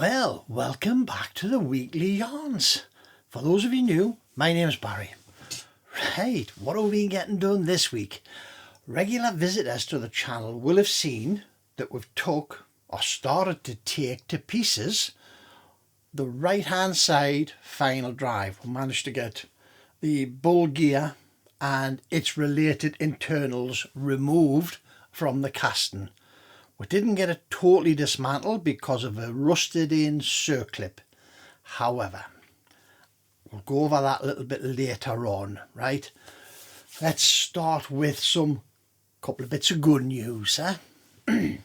Well, welcome back to the weekly yarns. For those of you new, my name's Barry. Right, what have we been getting done this week? Regular visitors to the channel will have seen that we've took or started to take to pieces the right hand side final drive. We managed to get the bull gear and its related internals removed from the casting. We didn't get it totally dismantled because of a rusted in circlip. However, we'll go over that a little bit later on, right? Let's start with some couple of bits of good news.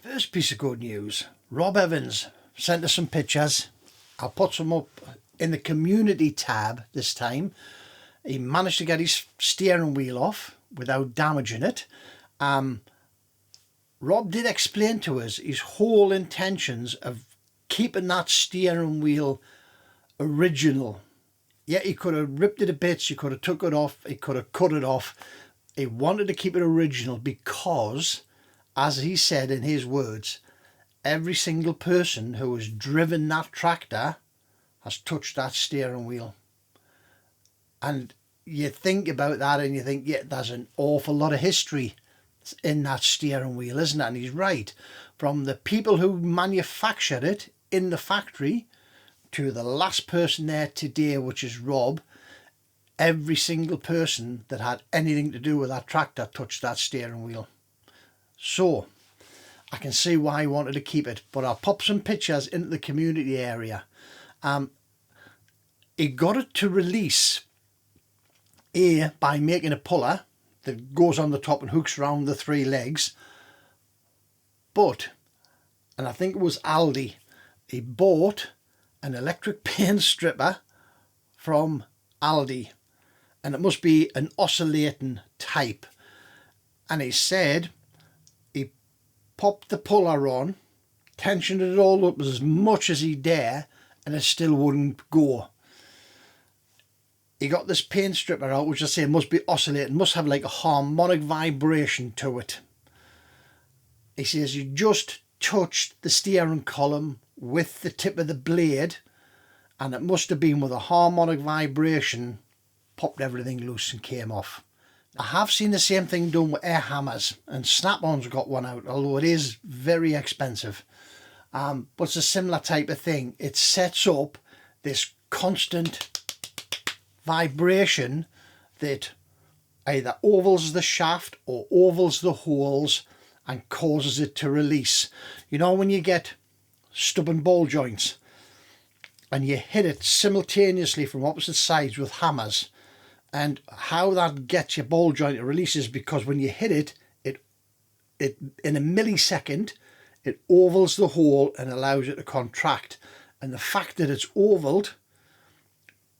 First piece of good news, Rob Evans sent us some pictures. I'll put some up in the community tab this time. He managed to get his steering wheel off without damaging it. Rob did explain to us his whole intentions of keeping that steering wheel original. Yeah, he could have ripped it to bits, he could have took it off, he could have cut it off. He wanted to keep it original because, as he said in his words, every single person who has driven that tractor has touched that steering wheel. And you think about that and you think, yeah, there's an awful lot of history in that steering wheel, isn't it? And he's right. From the people who manufactured it in the factory to the last person there today, which is Rob, every single person that had anything to do with that tractor touched that steering wheel. So I can see why he wanted to keep it, but I'll pop some pictures into the community area. He got it to release by making a puller that goes on the top and hooks around the three legs. But, and I think it was Aldi, he bought an electric paint stripper from Aldi, and it must be an oscillating type. And he said he popped the puller on, tensioned it all up as much as he dare, and it still wouldn't go. He got this paint stripper out, which I say must be oscillating, must have like a harmonic vibration to it. He says you just touched the steering column with the tip of the blade, and it must have been with a harmonic vibration, popped everything loose and came off. I have seen the same thing done with air hammers, and Snap-on's got one out, although it is very expensive. But it's a similar type of thing. It sets up this constant vibration that either ovals the shaft or ovals the holes and causes it to release. You know, when you get stubborn ball joints and you hit it simultaneously from opposite sides with hammers, and how that gets your ball joint to release is because when you hit it, it in a millisecond it ovals the hole and allows it to contract, and the fact that it's ovaled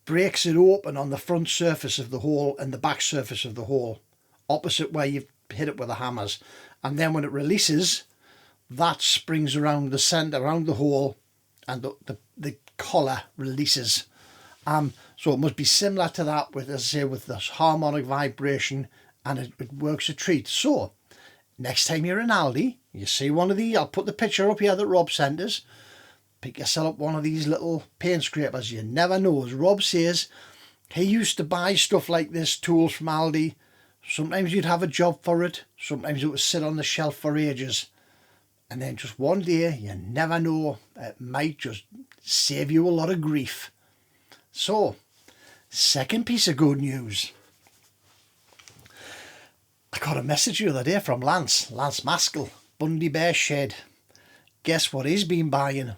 breaks it open on the front surface of the hole and the back surface of the hole, opposite where you've hit it with the hammers. And then when it releases, that springs around the centre, around the hole, and the collar releases. So it must be similar to that with, as I say, with this harmonic vibration, and it works a treat. So next time you're in Aldi, you see one of these, I'll put the picture up here that Rob sent us. Pick yourself up one of these little paint scrapers. You never know. As Rob says, he used to buy stuff like this, tools from Aldi. Sometimes you'd have a job for it. Sometimes it would sit on the shelf for ages. And then just one day, you never know, it might just save you a lot of grief. So, second piece of good news. I got a message the other day from Lance Maskell, Bundy Bear Shed. Guess what he's been buying?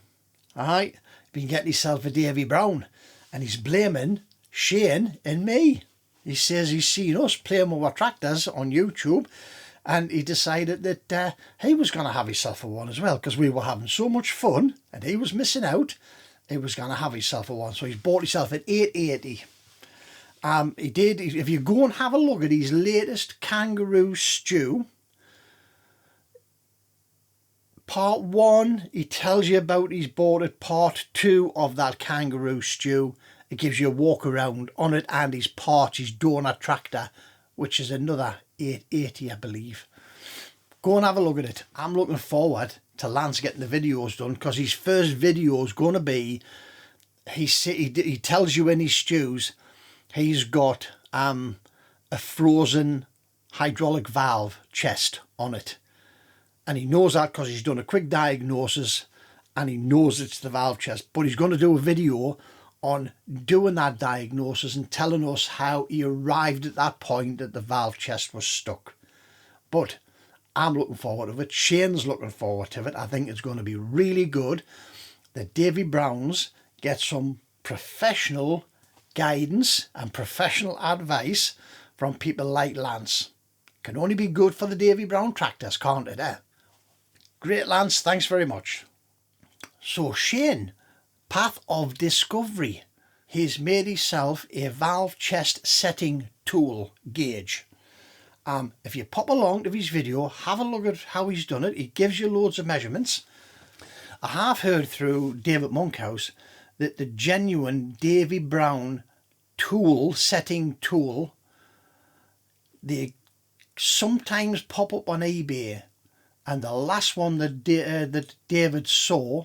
Alright, been getting himself a Davy Brown, and he's blaming Shane and me. He says he's seen us playing with our tractors on YouTube, and he decided that he was going to have himself a one as well, because we were having so much fun and he was missing out. He was going to have himself a one, so he's bought himself an 880. He did. If you go and have a look at his latest kangaroo stew, part 1, he tells you about he's bought it. Part 2 of that kangaroo stew, it gives you a walk around on it and his porch, his donut tractor, which is another 880, I believe. Go and have a look at it. I'm looking forward to Lance getting the videos done, because his first video is going to be, he tells you in his stews he's got a frozen hydraulic valve chest on it, and he knows that because he's done a quick diagnosis and he knows it's the valve chest. But he's going to do a video on doing that diagnosis and telling us how he arrived at that point that the valve chest was stuck. But I'm looking forward to it. Shane's looking forward to it. I think it's going to be really good that Davy Brown's get some professional guidance and professional advice from people like Lance. Can only be good for the Davy Brown tractors, can't it, eh? Great, Lance, thanks very much. So Shane, path of discovery. He's made himself a valve chest setting tool gauge. If you pop along to his video, have a look at how he's done it. He gives you loads of measurements. I have heard through David Monkhouse that the genuine Davy Brown tool, setting tool, they sometimes pop up on eBay, and the last one that David saw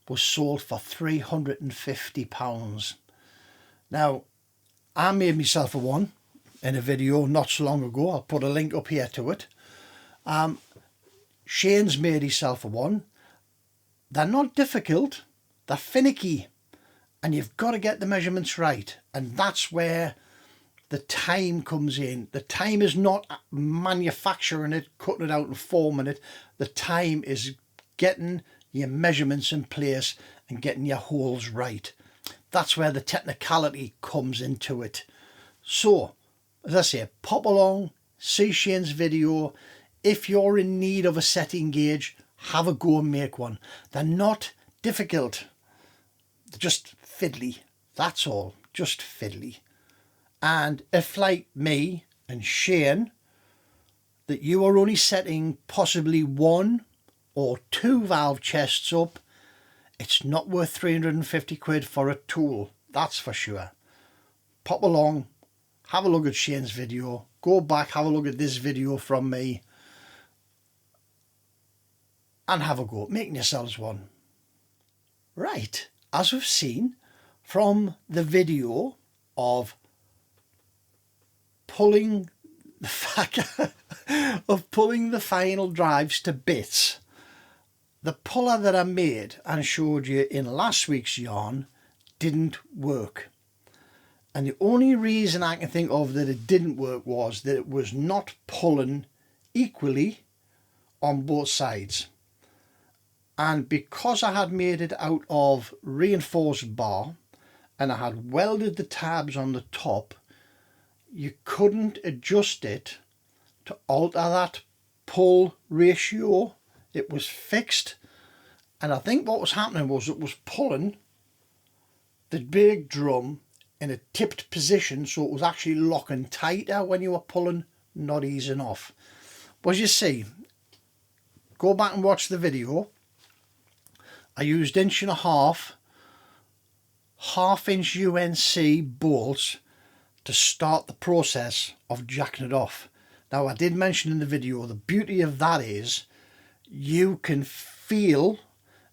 was sold for £350. Now, I made myself a one in a video not so long ago. I'll put a link up here to it. Shane's made himself a one. They're not difficult, they're finicky, and you've got to get the measurements right, and that's where the time comes in. The time is not manufacturing it, cutting it out and forming it. The time is getting your measurements in place and getting your holes right. That's where the technicality comes into it. So, as I say, pop along, see Shane's video. If you're in need of a setting gauge, have a go and make one. They're not difficult. They're just fiddly. That's all. Just fiddly. And if, like me and Shane, that you are only setting possibly 1 or 2 valve chests up, it's not worth 350 quid for a tool. That's for sure. Pop along, have a look at Shane's video, go back, have a look at this video from me, and have a go at making yourselves one. Right, as we've seen from the video of pulling the final drives to bits, the puller that I made and showed you in last week's yarn didn't work. And the only reason I can think of that it didn't work was that it was not pulling equally on both sides. And because I had made it out of reinforced bar and I had welded the tabs on the top, you couldn't adjust it to alter that pull ratio. It was fixed, and I think what was happening was it was pulling the big drum in a tipped position, so it was actually locking tighter when you were pulling, not easing off. But as you see, go back and watch the video. I used 1.5 half-inch UNC bolts to start the process of jacking it off. Now, I did mention in the video, the beauty of that is you can feel,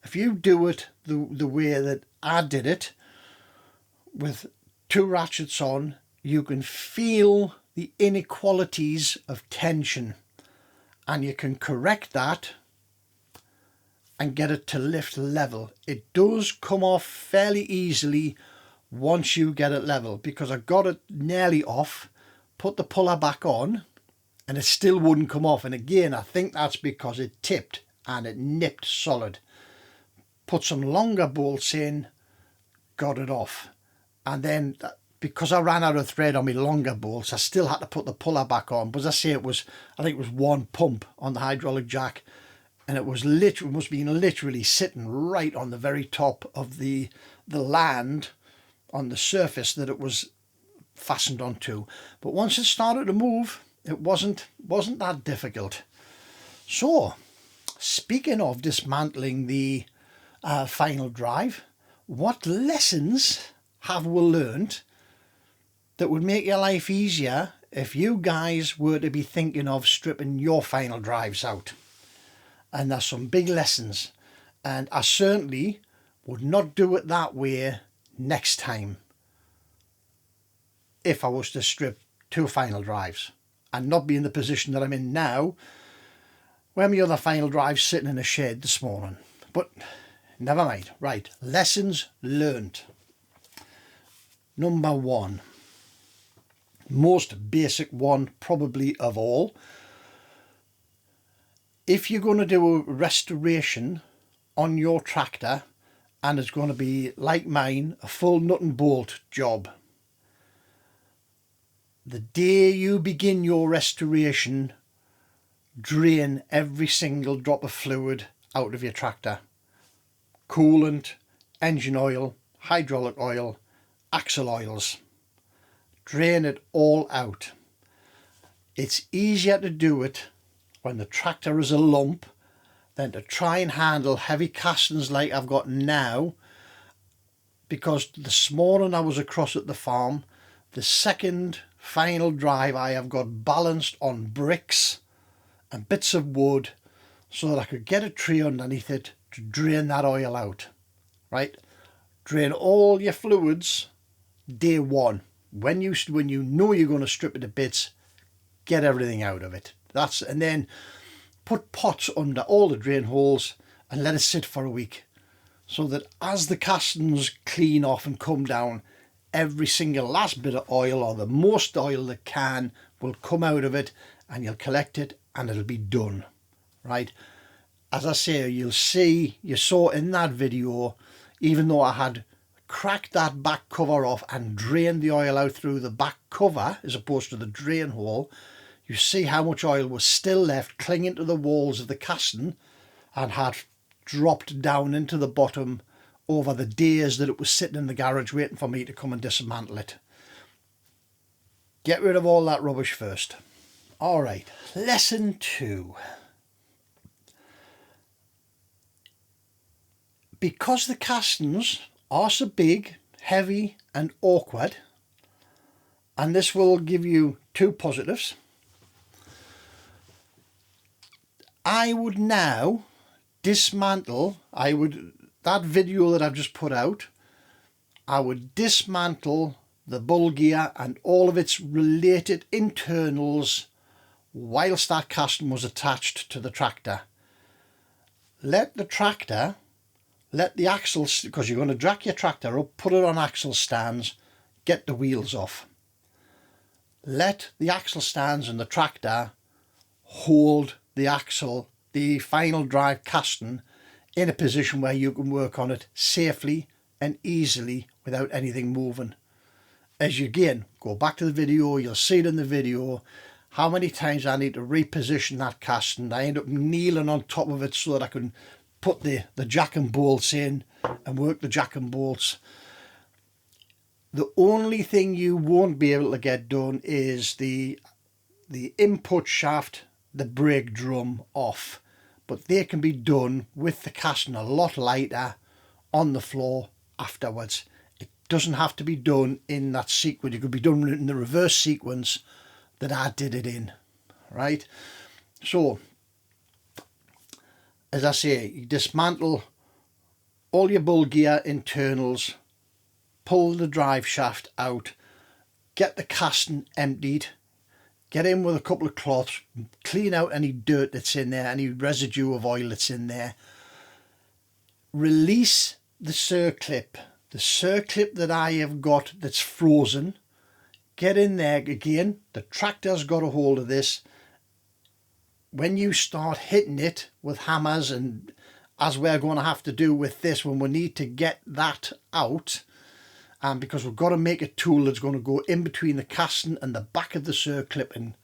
if you do it the way that I did it, with 2 ratchets on, you can feel the inequalities of tension, and you can correct that and get it to lift level. It does come off fairly easily once you get it level, because I got it nearly off, put the puller back on, and it still wouldn't come off. And again, I think that's because it tipped and it nipped solid. Put some longer bolts in, got it off. And then because I ran out of thread on my longer bolts, I still had to put the puller back on. But as I say, I think it was 1 pump on the hydraulic jack, and it was literally, must have been literally sitting right on the very top of the land on the surface that it was fastened onto. But once it started to move, it wasn't that difficult. So, speaking of dismantling the final drive, what lessons have we learned that would make your life easier if you guys were to be thinking of stripping your final drives out? and there's some big lessons, and I certainly would not do it that way next time if I was to strip 2 final drives and not be in the position that I'm in now, where my other final drive's sitting in a shed this morning. But never mind. Right, lessons learned. Number 1, most basic one probably of all. If you're going to do a restoration on your tractor, and it's going to be, like mine, a full nut and bolt job, the day you begin your restoration, drain every single drop of fluid out of your tractor. Coolant, engine oil, hydraulic oil, axle oils. Drain it all out. It's easier to do it when the tractor is a lump than to try and handle heavy castings like I've got now, because this morning I was across at the farm, the second final drive I have got balanced on bricks and bits of wood so that I could get a tree underneath it to drain that oil out. Right? Drain all your fluids day one. When you know you're going to strip it to bits, get everything out of it. And then put pots under all the drain holes and let it sit for a week, so that as the castings clean off and come down, every single last bit of oil, or the most oil that can, will come out of it, and you'll collect it and it'll be done. Right? As I say, you saw in that video, even though I had cracked that back cover off and drained the oil out through the back cover as opposed to the drain hole, you see how much oil was still left clinging to the walls of the casting and had dropped down into the bottom over the days that it was sitting in the garage waiting for me to come and dismantle it. Get rid of all that rubbish first. Alright, lesson 2. Because the castings are so big, heavy and awkward, and this will give you 2 positives, I would now dismantle, that video that I've just put out, I would dismantle the bull gear and all of its related internals whilst that casting was attached to the tractor. Let the axles, because you're going to jack your tractor up, put it on axle stands, get the wheels off. Let the axle stands and the tractor hold the final drive casting in a position where you can work on it safely and easily without anything moving. As you again go back to the video, you'll see it in the video how many times I need to reposition that casting. I end up kneeling on top of it so that I can put the jack and bolts in and work the jack and bolts. The only thing you won't be able to get done is the input shaft, the brake drum off, but they can be done with the casting a lot lighter on the floor afterwards. It doesn't have to be done in that sequence. It could be done in the reverse sequence that I did it in. Right? So, as I say, you dismantle all your bull gear internals, pull the drive shaft out, get the casting emptied, get in with a couple of cloths, clean out any dirt that's in there, any residue of oil that's in there. Release the circlip that I have got that's frozen. Get in there again. The tractor's got a hold of this. When you start hitting it with hammers, and as we're going to have to do with this when we need to get that out, because we've got to make a tool that's going to go in between the casting and the back of the circlip and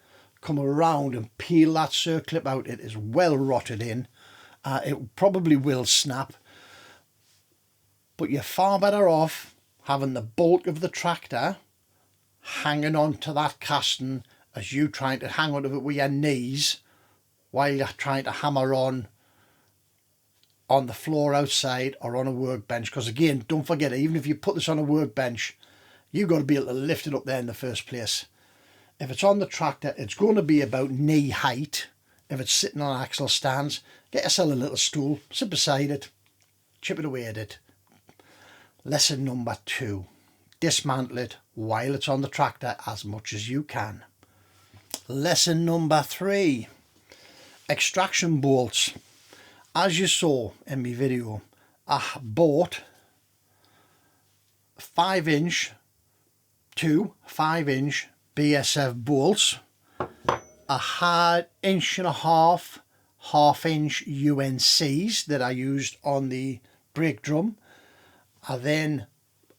come around and peel that circlip out. It is well rotted in. It probably will snap, but you're far better off having the bulk of the tractor hanging on to that casting as you trying to hang onto it with your knees while you're trying to hammer on the floor outside or on a workbench. Because again, don't forget, even if you put this on a workbench, you've got to be able to lift it up there in the first place. If it's on the tractor, it's going to be about knee height. If it's sitting on axle stands, Get yourself a little stool, sit beside it, chip it away at it. Lesson number 2, dismantle it while it's on the tractor as much as you can. Lesson number 3, extraction bolts. As you saw in my video, I bought 5-inch BSF bolts. I had 1.5-inch, 1/2-inch UNCs that I used on the brake drum. I then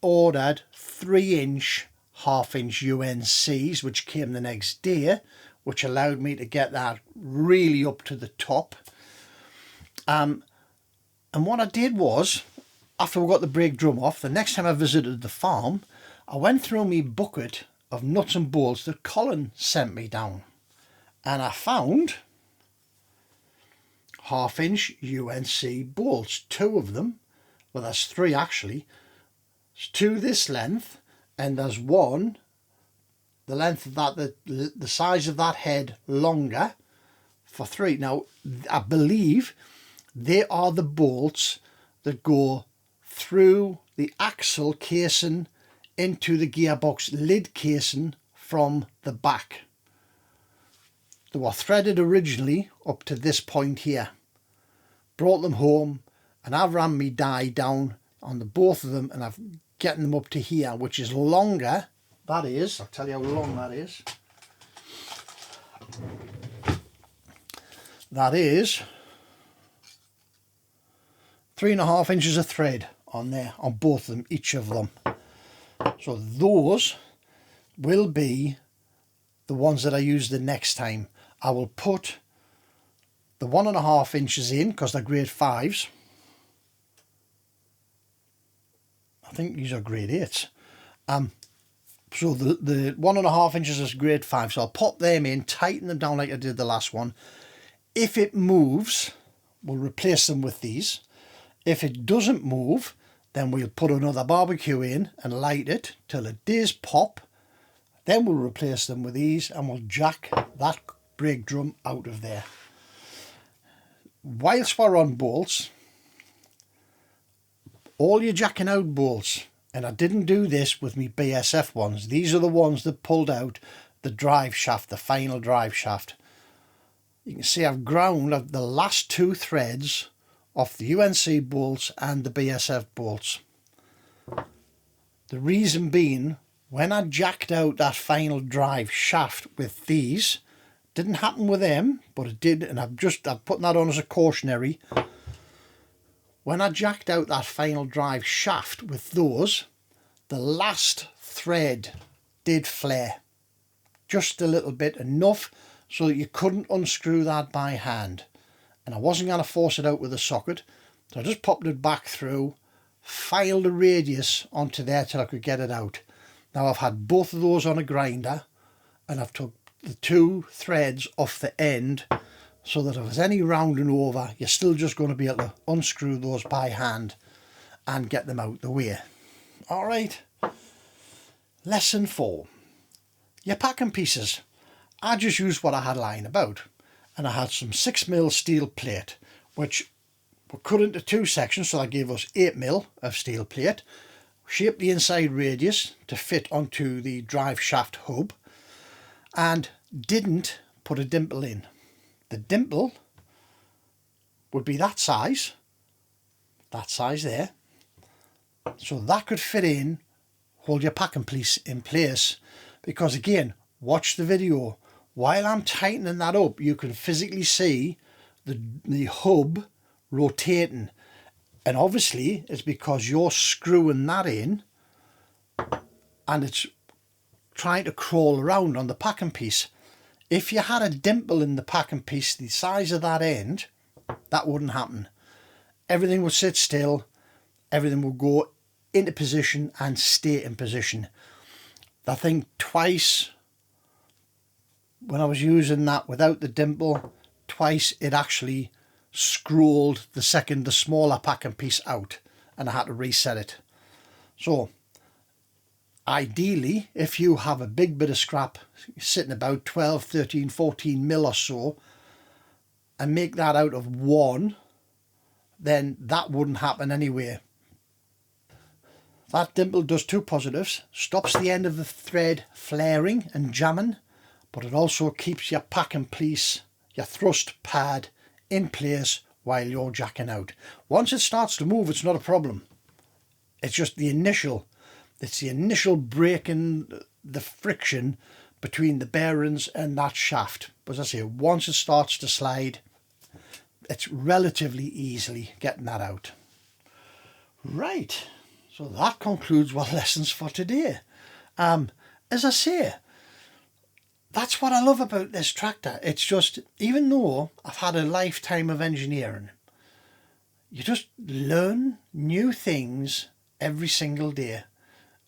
ordered 3-inch, 1/2-inch UNCs, which came the next day, which allowed me to get that really up to the top. And what I did was, after we got the brake drum off, the next time I visited the farm, I went through my bucket of nuts and bolts that Colin sent me down, and I found 1/2-inch UNC bolts, 2 of them. Well, there's 3 actually. There's 2 this length, and there's 1 the length of that, the size of that head longer, for 3. Now, I believe they are the bolts that go through the axle casing into the gearbox lid casing from the back. They were threaded originally up to this point here. Brought them home, and I've ran my die down on the both of them, and I've getting them up to here, which is longer. That is, I'll tell you how long that is. That is 3.5 inches of thread on there, on both of them, each of them. So those will be the ones that I use the next time. I will put the 1.5 inches in because they're grade 5s. I think these are grade 8s. So the 1.5 inches is grade 5. So I'll pop them in, tighten them down like I did the last one. If it moves, we'll replace them with these. If it doesn't move, then we'll put another barbecue in and light it till it does pop. Then we'll replace them with these, and we'll jack that brake drum out of there. Whilst we're on bolts, all your jacking out bolts, and I didn't do this with me BSF ones, these are the ones that pulled out the drive shaft, the final drive shaft. You can see I've ground the last 2 threads off the UNC bolts and the BSF bolts. The reason being, when I jacked out that final drive shaft with these, didn't happen with them, but it did, and I'm putting that on as a cautionary. When I jacked out that final drive shaft with those, the last thread did flare. Just a little bit, enough so that you couldn't unscrew that by hand. And I wasn't going to force it out with a socket, so I just popped it back through, filed the radius onto there till I could get it out. Now I've had both of those on a grinder, and I've took the 2 threads off the end, so that if there's any rounding over, you're still just going to be able to unscrew those by hand and get them out the way. Alright, lesson 4. Your packing pieces. I just used what I had lying about, and I had some 6mm steel plate, which were cut into 2 sections, so that gave us 8mm of steel plate. Shaped the inside radius to fit onto the drive shaft hub, and didn't put a dimple in. The dimple would be that size there, so that could fit in, hold your packing piece in place. Because again, watch the video, while I'm tightening that up, you can physically see the hub rotating, and obviously it's because you're screwing that in and it's trying to crawl around on the packing piece. If you had a dimple in the packing piece the size of that end, that wouldn't happen. Everything would sit still, everything would go into position and stay in position. I think twice when I was using that without the dimple, twice it actually scrolled the smaller packing piece out, and I had to reset it. So ideally, if you have a big bit of scrap sitting about 12, 13, 14mm or so, and make that out of one, then that wouldn't happen anyway. That dimple does two positives. Stops the end of the thread flaring and jamming, but it also keeps your pack and piece, your thrust pad in place while you're jacking out. Once it starts to move, it's not a problem. It's just the initial breaking the friction between the bearings and that shaft. But as I say, once it starts to slide, it's relatively easily getting that out. Right, so that concludes our lessons for today. As I say, that's what I love about this tractor. It's just, even though I've had a lifetime of engineering, you just learn new things every single day.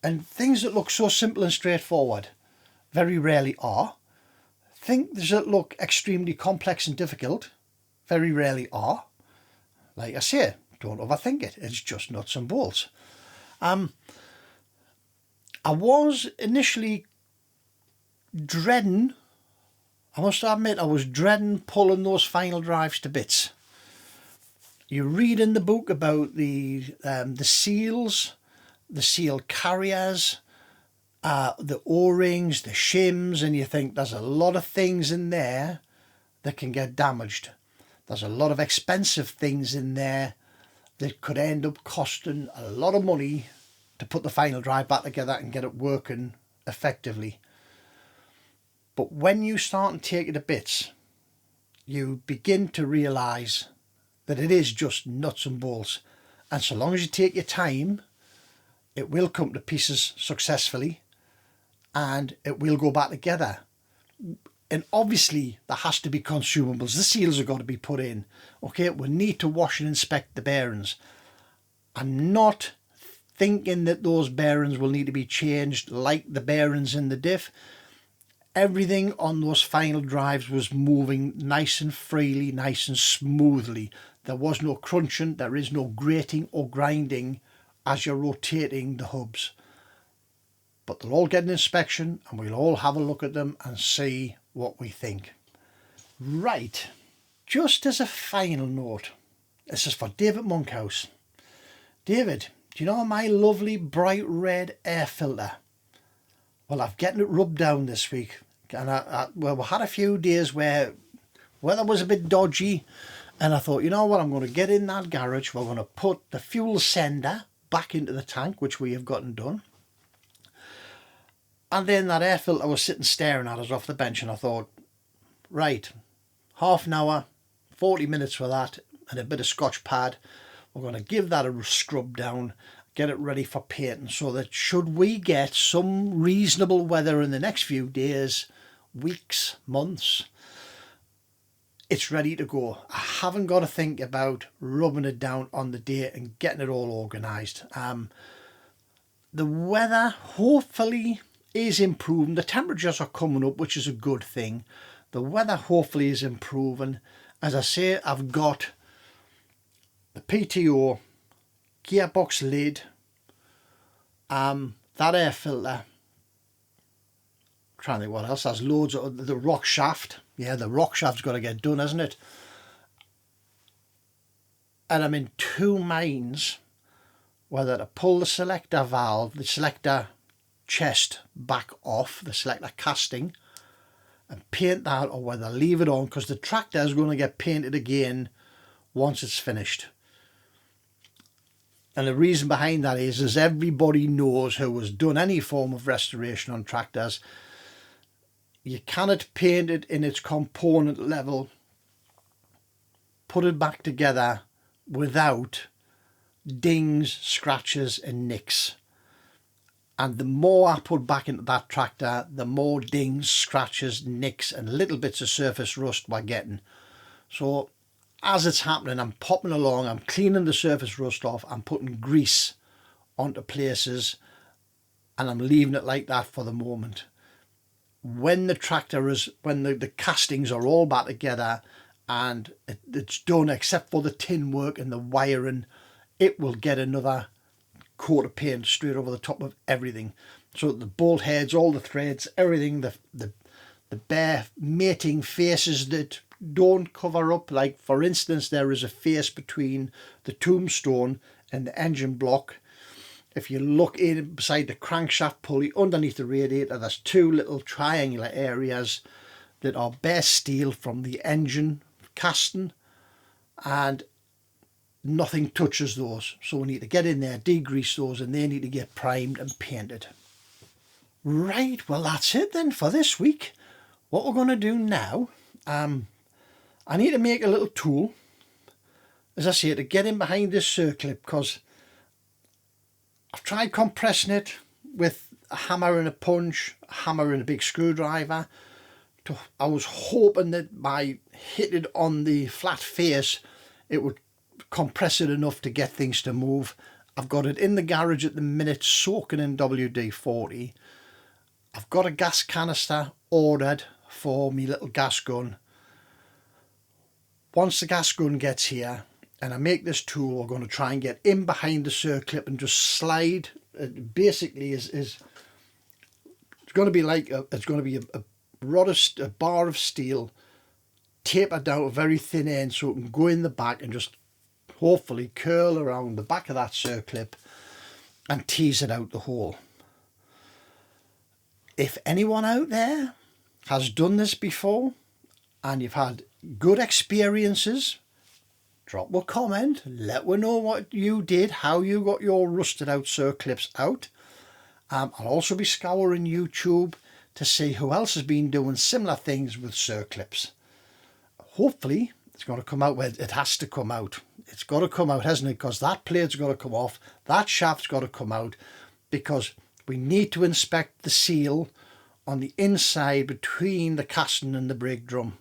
And things that look so simple and straightforward very rarely are. Things that look extremely complex and difficult very rarely are. Like I say, don't overthink it. It's just nuts and bolts. I was initially dreading, I must admit, I was dreading pulling those final drives to bits. You read in the book about the seals, the seal carriers, the O-rings, the shims, and you think there's a lot of things in there that can get damaged. There's a lot of expensive things in there that could end up costing a lot of money to put the final drive back together and get it working effectively. But when you start and take it to bits, you begin to realise that it is just nuts and bolts. And so long as you take your time, it will come to pieces successfully and it will go back together. And obviously there has to be consumables. The seals have got to be put in. Okay, we need to wash and inspect the bearings. I'm not thinking that those bearings will need to be changed like the bearings in the diff. Everything on those final drives was moving nice and freely, nice and smoothly. There was no crunching, there is no grating or grinding as you're rotating the hubs. But they'll all get an inspection and we'll all have a look at them and see what we think. Right, just as a final note, this is for David Monkhouse. David, do you know my lovely bright red air filter? Well, I've getting it rubbed down this week. And we had a few days where weather was a bit dodgy. And I thought, you know what, I'm going to get in that garage. We're going to put the fuel sender back into the tank, which we have gotten done. And then that air filter was sitting staring at us off the bench. And I thought, right, half an hour, 40 minutes for that and a bit of Scotch pad. We're going to give that a scrub down, get it ready for painting, so that should we get some reasonable weather in the next few days, weeks, months, it's ready to go. I haven't got to think about rubbing it down on the day and getting it all organised. The weather hopefully is improving. The temperatures are coming up, which is a good thing. The weather hopefully is improving. As I say, I've got the PTO, gearbox lid, that air filter, I'm trying to think what else, there's loads of the rock shaft. Yeah, the rock shaft's got to get done, hasn't it? And I'm in two minds whether to pull the selector valve, the selector chest back off, the selector casting, and paint that, or whether leave it on, because the tractor is going to get painted again once it's finished. And the reason behind that is, as everybody knows who has done any form of restoration on tractors, you cannot paint it in its component level, put it back together without dings, scratches and nicks. And the more I put back into that tractor, the more dings, scratches, nicks and little bits of surface rust we're getting. So as it's happening, I'm popping along, I'm cleaning the surface rust off, I'm putting grease onto places, and I'm leaving it like that for the moment. When the tractor is, when the castings are all back together and it's done, except for the tin work and the wiring, it will get another coat of paint straight over the top of everything. So the bolt heads, all the threads, everything, the bare mating faces that don't cover up. Like for instance, there is a face between the tombstone and the engine block. If you look in beside the crankshaft pulley underneath the radiator, there's two little triangular areas that are bare steel from the engine casting, and nothing touches those. So we need to get in there, degrease those, and they need to get primed and painted. Right, well that's it then for this week. What we're going to do now, I need to make a little tool, as I say, to get in behind this circlip, because I've tried compressing it with a hammer and a punch, a hammer and a big screwdriver. I was hoping that by hitting it on the flat face, it would compress it enough to get things to move. I've got it in the garage at the minute, soaking in WD-40. I've got a gas canister ordered for me little gas gun. Once the gas gun gets here and I make this tool, we're going to try and get in behind the circlip and just slide. It basically is it's going to be like a bar of steel tapered down to a very thin end, so it can go in the back and just hopefully curl around the back of that circlip and tease it out the hole. If anyone out there has done this before and you've had good experiences, drop a comment, let me know what you did, how you got your rusted out circlips out. I'll also be scouring YouTube to see who else has been doing similar things with circlips. Hopefully it's going to come out where it has to come out. It's got to come out, hasn't it? Because that plate's got to come off, that shaft's got to come out, because we need to inspect the seal on the inside between the casting and the brake drum.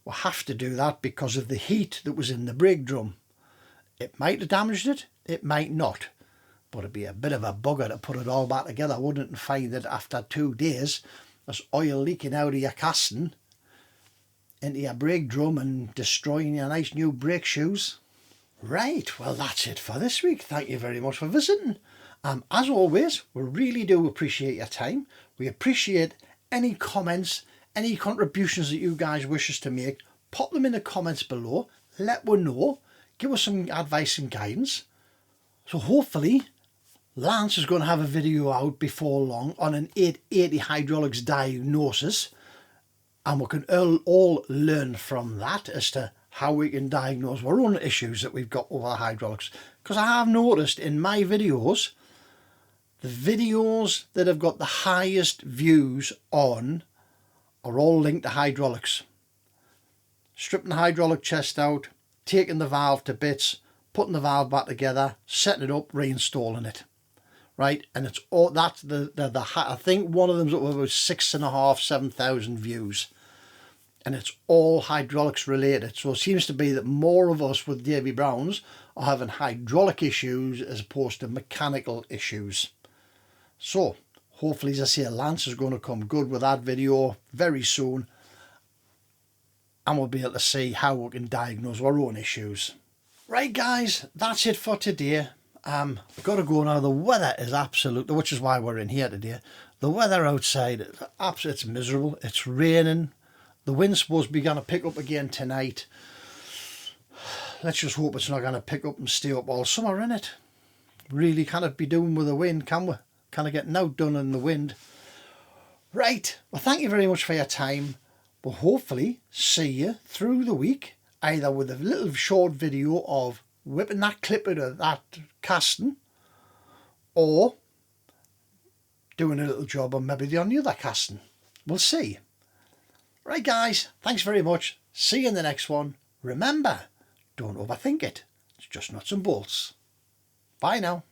We'll have to do that because of the heat that was in the brake drum. It might have damaged it, it might not. But it'd be a bit of a bugger to put it all back together, wouldn't it? And find that after 2 days, there's oil leaking out of your casting into your brake drum and destroying your nice new brake shoes. Right, well that's it for this week. Thank you very much for visiting. As always, we really do appreciate your time. We appreciate any comments, any contributions that you guys wish us to make. Pop them in the comments below. Let us know. Give us some advice and guidance. So hopefully Lance is going to have a video out before long on an 880 hydraulics diagnosis, and we can all learn from that as to how we can diagnose our own issues that we've got with our hydraulics. Because I have noticed in my videos, the videos that have got the highest views on are all linked to hydraulics. Stripping the hydraulic chest out, taking the valve to bits, putting the valve back together, setting it up, reinstalling it. Right, and it's all that's the I think one of them's up about 6,500–7,000 views, and it's all hydraulics related. So it seems to be that more of us with Davy Browns are having hydraulic issues as opposed to mechanical issues. So hopefully, as I say, Lance is going to come good with that video very soon, and we'll be able to see how we can diagnose our own issues. Right guys, that's it for today. I've got to go now. The weather is absolutely, which is why we're in here today. The weather outside, it's miserable. It's raining. The wind's supposed to be going to pick up again tonight. Let's just hope it's not going to pick up and stay up all summer, innit? Really can't be doing with the wind, can we? Kind of getting outdone in the wind. Right, well thank you very much for your time. We'll hopefully see you through the week, either with a little short video of whipping that clip out of that casting, or doing a little job on maybe on the other casting. We'll see. Right guys, thanks very much. See you in the next one. Remember, don't overthink it. It's just nuts and bolts. Bye now.